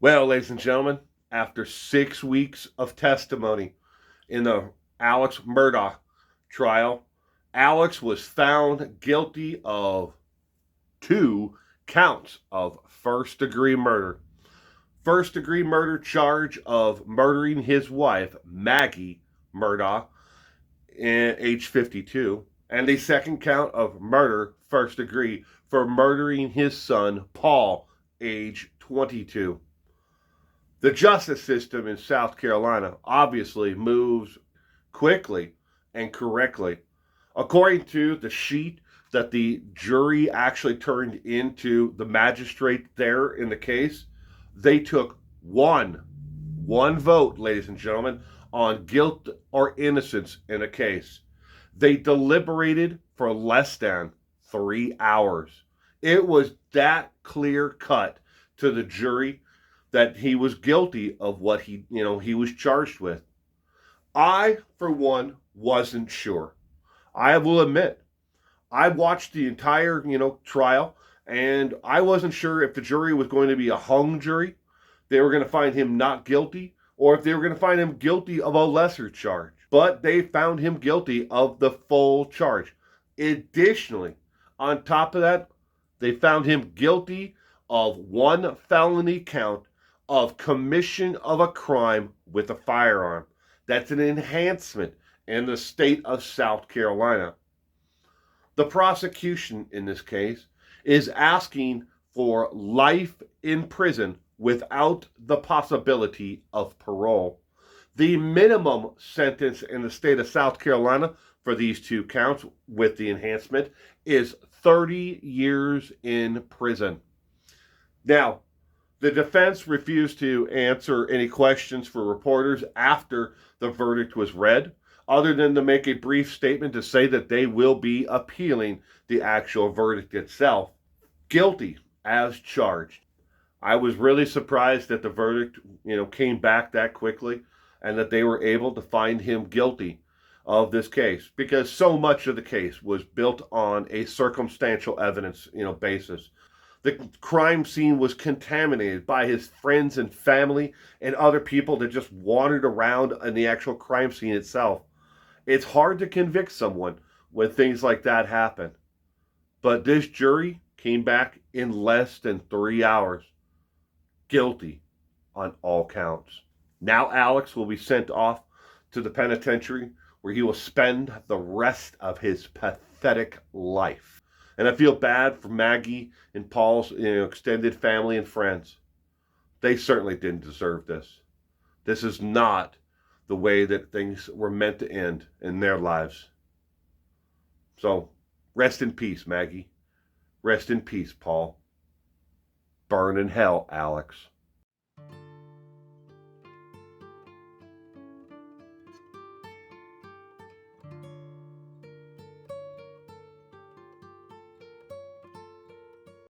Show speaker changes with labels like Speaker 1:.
Speaker 1: Well, ladies and gentlemen, after 6 weeks of testimony in the Alex Murdaugh trial, Alex was found guilty of 2 counts of first-degree murder. First-degree murder charge of murdering his wife, Maggie Murdaugh, age 52, and a second count of murder, first degree, for murdering his son, Paul, age 22. The justice system in South Carolina obviously moves quickly and correctly. According to the sheet that the jury actually turned into the magistrate there in the case, they took one vote, ladies and gentlemen, on guilt or innocence in a case. They deliberated for less than 3 hours. It was that clear cut to the jury that he was guilty of what he was charged with. I, for one, wasn't sure. I will admit, I watched the entire, trial, and I wasn't sure if the jury was going to be a hung jury, they were going to find him not guilty, or if they were going to find him guilty of a lesser charge. But they found him guilty of the full charge. Additionally, on top of that, they found him guilty of 1 felony count of commission of a crime with a firearm. That's an enhancement in the state of South Carolina. The prosecution in this case is asking for life in prison without the possibility of parole. The minimum sentence in the state of South Carolina for these 2 counts with the enhancement is 30 years in prison. Now, the defense refused to answer any questions for reporters after the verdict was read, other than to make a brief statement to say that they will be appealing the actual verdict itself. Guilty as charged. I was really surprised that the verdict, came back that quickly and that they were able to find him guilty of this case, because so much of the case was built on a circumstantial evidence, basis. The crime scene was contaminated by his friends and family and other people that just wandered around in the actual crime scene itself. It's hard to convict someone when things like that happen. But this jury came back in less than 3 hours. Guilty on all counts. Now Alex will be sent off to the penitentiary where he will spend the rest of his pathetic life. And I feel bad for Maggie and Paul's extended family and friends. They certainly didn't deserve this. This is not the way that things were meant to end in their lives. So, rest in peace, Maggie. Rest in peace, Paul. Burn in hell, Alex.